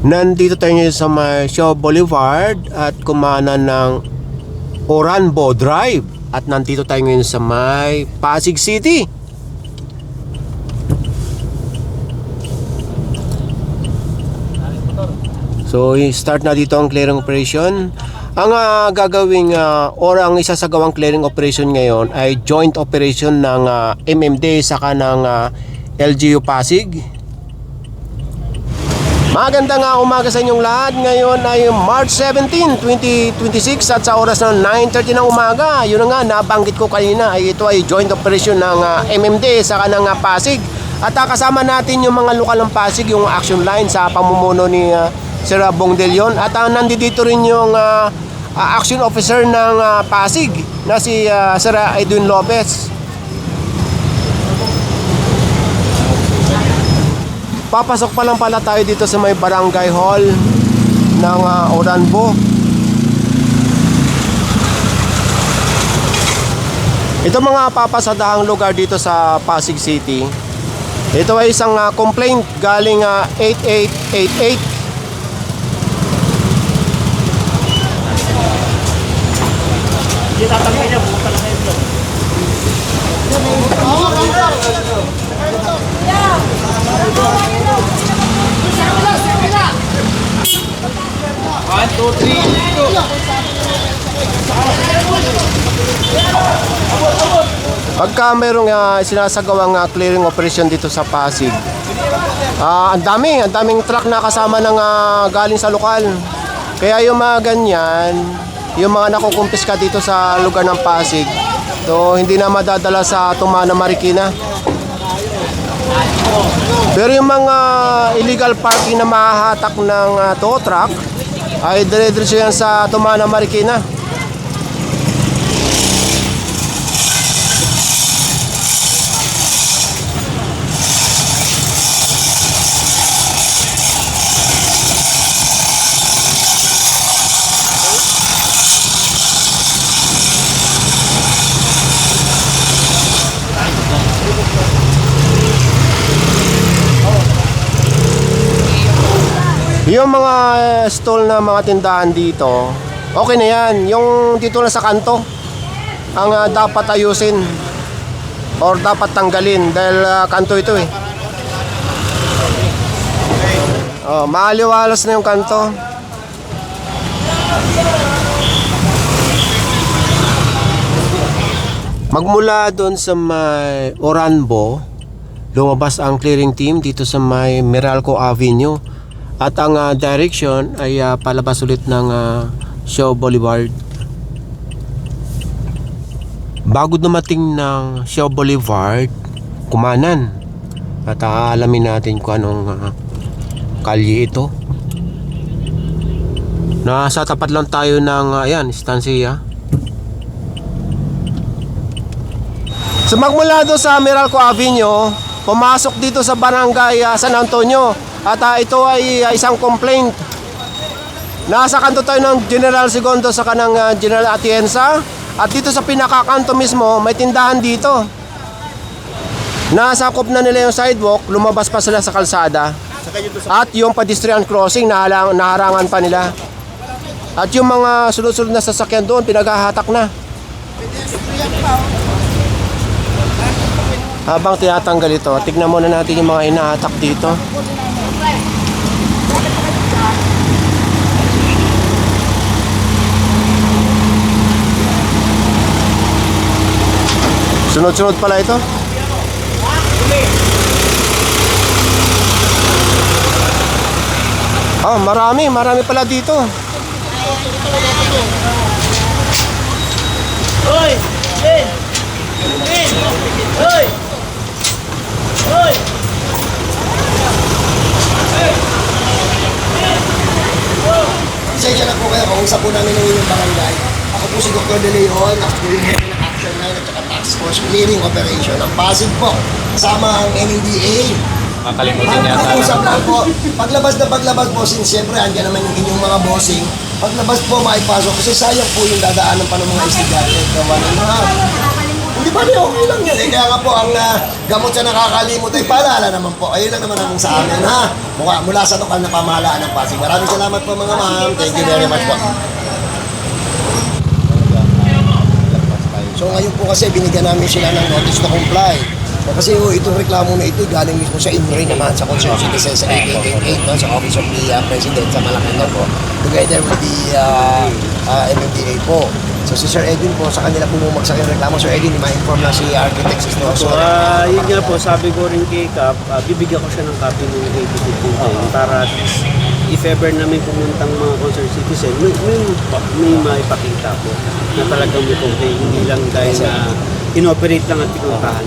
Nandito tayo ngayon sa may Shaw Boulevard at kumanan ng Oranbo Drive. At nandito tayo ngayon sa may Pasig City. So start na dito ang clearing operation. Ang gagawing or ang isasagawang clearing operation ngayon ay joint operation ng MMD saka ng LGU Pasig. Magandang umaga sa inyong lahat. Ngayon ay March 17, 2026 at sa oras ng 9:30 ng umaga. Yun nga, nabanggit ko kanina ay ito ay joint operation ng MMD saka ng Pasig. At kasama natin yung mga lokal ng Pasig, yung action line sa pamumuno ni Sir Bong De Leon. At nandito rin yung action officer ng Pasig na si Sir Edwin Lopez. Papasok pa lang pala tayo dito sa may barangay hall ng Oranbo. Ito mga papasadahang lugar dito sa Pasig City. Ito ay isang complaint galing 8888. Pagka mayroong sinasagawang clearing operation dito sa Pasig, ang daming truck na kasama ng galing sa lokal. Kaya yung mga ganyan, yung mga nakukumpiska dito sa lugar ng Pasig, so hindi na madadala sa Tumana, Marikina. Pero yung mga illegal parking na mahahatak ng tow truck ay dire-diretso yan sa Tumana, Marikina. Yung mga stall na mga tindahan dito, okay na yan. Yung dito na sa kanto ang dapat ayusin or dapat tanggalin dahil kanto ito eh. Maaliwalas na yung kanto. Magmula doon sa may Oranbo, lumabas ang clearing team dito sa may Meralco Avenue. At ang direction ay palabas ulit ng Shaw Boulevard. Bago dumating ng Shaw Boulevard, kumanan. At aalamin natin kung anong kalye ito. Nasa tapat lang tayo ng estansya. So magmula doon sa Meralco Avenue, pumasok dito sa barangay San Antonio. At ito ay isang complaint. Nasa kanto tayo ng General Segundo sa kanang General Atienza. At dito sa pinakakanto mismo, may tindahan dito. Nasakop na nila yung sidewalk, lumabas pa sila sa kalsada. At yung pedestrian crossing, naharangan pa nila. At yung mga sunod-sunod na sasakyan doon, pinaghahatak na. Habang tinatanggal ito, tignan muna natin yung mga inahatak dito. Sunod-sunod pala ito. Marami pala dito. Hoy! Hoy! Hoy! Hoy! Pasensya na po kayo, kausap po namin ng inyong barangay. Ako po si Dr. De Leon, Head ng Action Line at saka Task Force Clearing Operation ng Pasig po. Kasama ang NNDA. Makalimutin niya Pag-usap lang po, paglabas po, since siyempre andyan naman yung inyong mga bossing, paglabas po maipasok kasi sayang po yung dadaanan pa ng mga estudyante. Hindi Di ba okay lang yan? Kaya nga po, ang gamot sa nakakalimot ay paalala naman po. Ayun lang naman ang sa amin, ha? Mula sa lokal na pamahalaan ng Pasig. Maraming salamat po mga ma'am. Thank you very much po. So ngayon po kasi binigyan namin sila ng notice to comply. So, kasi itong reklamo na ito galing mismo sa INRI naman, sa Concerned Citizens sa 8888, no, sa Office of the President sa Malacanang po, together with the MMDA po. So si Sir Edwin po, sa kanila bumagsak yung reklamo. Sir Edwin, ma-inform na si Architect Sistema. So, yun nga po, sabi ko rin kay Cap, bibigyan ko siya ng copy ng 8888 para at least if ever namin pumuntang mga concerned citizen, may maipakita po na talagang may complaint, hindi lang dahil na inoperate lang at pinuntahan.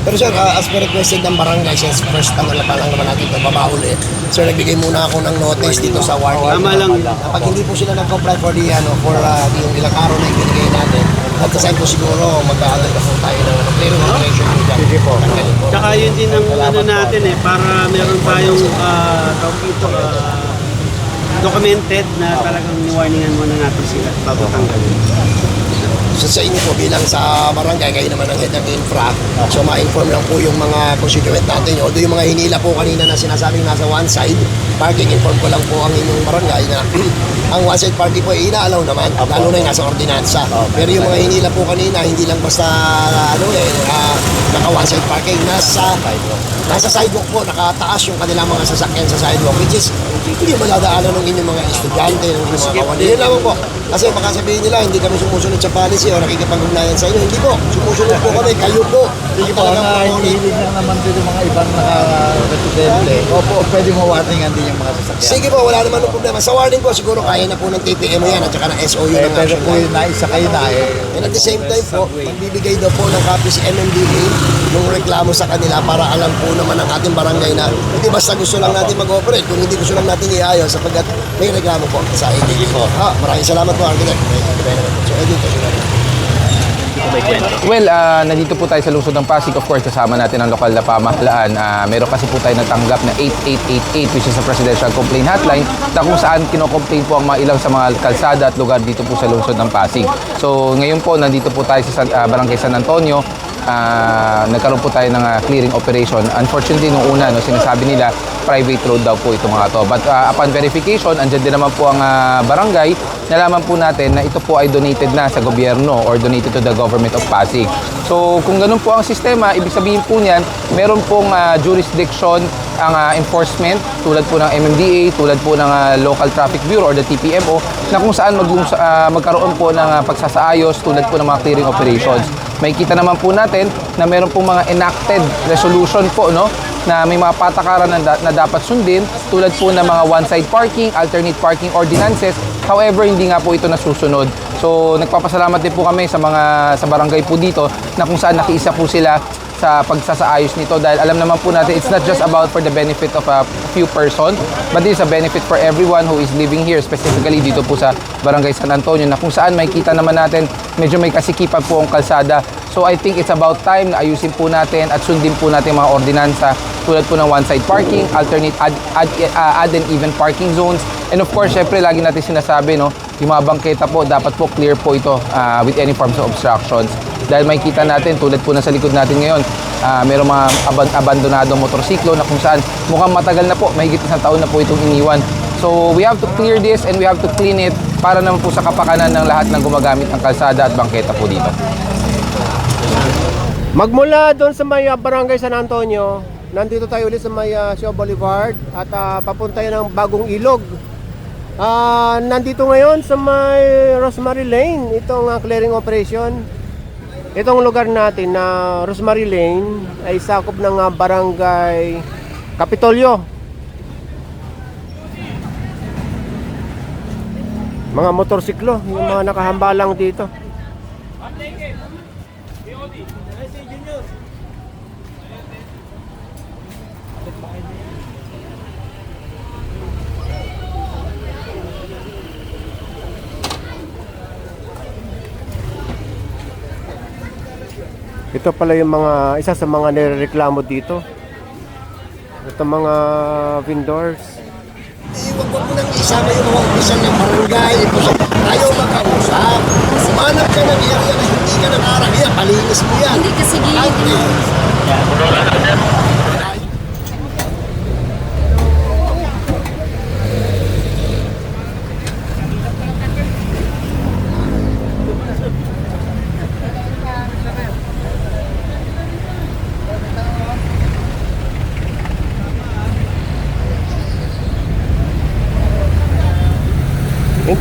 Pero sir, as per requested ng barangay, since first pa lang naman natin ito, babaulit. Sir, nagbigay muna ako ng notice dito sa warning. Tama lang. Kapag hindi po sila nag-comply for the, yung ilang araw na ibinigay natin, at the same po siguro, mag-aadal na po tayo ng clearing operation po dyan. Sige po. Tsaka yun din ang ano natin para meron tayong tawag dito, documented na talagang niwarningan muna natin sila bago tanggalin. So sa inyo po bilang sa barangay, kayo naman ang head ng infra. So ma-inform lang po yung mga constituent natin. Although yung mga hinila po kanina na sinasabing nasa one side parking, inform ko lang po ang inyong barangay na ang one side parking po ay inaalaw naman, lalo na yung nasa ordinansa. Pero yung mga hinila po kanina, hindi lang basta naka one side parking, nasa sidewalk po, nakataas yung kanilang mga sasakyan sa sidewalk, which is hindi madadaanan ng inyong mga estudyante, ng inyong mga kawan. Yun lang po. Kasi baka sabihin nila, hindi kami sumusunod sa policy o nakikipag-ugnayan sa inyo. Hindi po. Sumusunod po kami. Kayo po. Hindi po, nahihilig lang naman din yung mga ibang naka-residente. Opo, pwede mo warningan din yung mga sasakyan. Sige po, wala naman ng problema. Sa warning po, siguro kaya na po ng TPM yan at saka ng SOU ng Pero action po line. yung naisa kayo na And at the same time po, magbibigay daw po ng copy si MMDA yung reklamo sa kanila para alam po naman ang ating barangay na hindi basta gusto lang natin mag-operate, kung hindi gusto lang natin iayos sapagkat may reklamo po sa ADD. Maraming salamat po, Architect. So, Edwin, Well, nandito po tayo sa lungsod ng Pasig. Of course, kasama natin ang lokal na pamahalaan. Meron kasi po tayo natanggap na 8888, which is a presidential complaint hotline, na kung saan kinocomplain po ang mga ilang sa mga kalsada at lugar dito po sa lungsod ng Pasig. So, ngayon po, nandito po tayo sa Barangay San Antonio. Nagkaroon po tayo ng clearing operation. Unfortunately, nung una, sinasabi nila, private road daw po itong mga to. But upon verification, andyan din naman po ang barangay. Nalaman po natin na ito po ay donated na sa gobyerno or donated to the government of Pasig. So kung ganun po ang sistema, ibig sabihin po niyan, meron pong jurisdiction ang enforcement tulad po ng MMDA, tulad po ng Local Traffic Bureau or the TPMO na kung saan magkaroon po ng pagsasaayos tulad po ng mga clearing operations. May kita naman po natin na meron pong mga enacted resolution po, no, na may mga patakaran na dapat sundin tulad po ng mga one-side parking, alternate parking ordinances. However, hindi nga po ito nasusunod. So, nagpapasalamat din po kami sa barangay po dito na kung saan nakiisa po sila sa pagsasaayos nito dahil alam naman po natin it's not just about for the benefit of a few person but it's a benefit for everyone who is living here, specifically dito po sa Barangay San Antonio na kung saan may kita naman natin medyo may kasikipan po ang kalsada. So I think it's about time na ayusin po natin at sundin po natin mga ordinansa tulad po ng one-side parking, alternate add and even parking zones. And of course, syempre, lagi natin sinasabi, no, yung mga bangketa po, dapat po clear po ito with any forms of obstructions. Dahil may kita natin, tulad po na sa likod natin ngayon, mayroong mga abandonadong motorsiklo na kung saan mukhang matagal na po, mahigit isang taon na po itong iniwan. So we have to clear this and we have to clean it para naman po sa kapakanan ng lahat ng gumagamit ng kalsada at bangketa po dito. Magmula doon sa may Barangay San Antonio, nandito tayo ulit sa may Shaw Boulevard at papunta yan ng Bagong Ilog. Nandito ngayon sa may Rosemary Lane, itong clearing operation. Itong lugar natin na Rosemary Lane ay sakop ng Barangay Kapitolyo. Mga motorsiklo, yung mga nakahambalang dito. Ito pala yung isa sa mga nirereklamo dito. Ito mga vendors. Huwag mo nang isama yung mga opisyal ng barangay. Ayaw makausap. Manap ka ng area na hindi ka nakarahiya. Palinis mo yan. Hindi kasi gilid Ante. naman.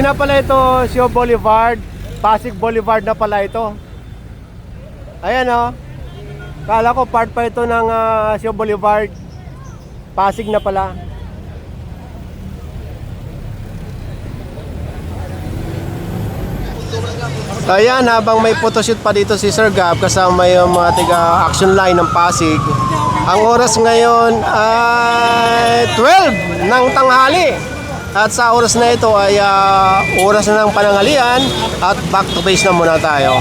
Hindi na pala ito Sio Boulevard, Pasig Boulevard na pala ito. Ayan oh. Kala ko part pa ito ng Sio Boulevard. Pasig na pala. Ayan, habang may photoshoot pa dito si Sir Gab kasama yung mga tiga-action line ng Pasig. Ang oras ngayon ay 12 ng tanghali. At sa oras na ito ay oras na ng panangalian at back to base na muna tayo.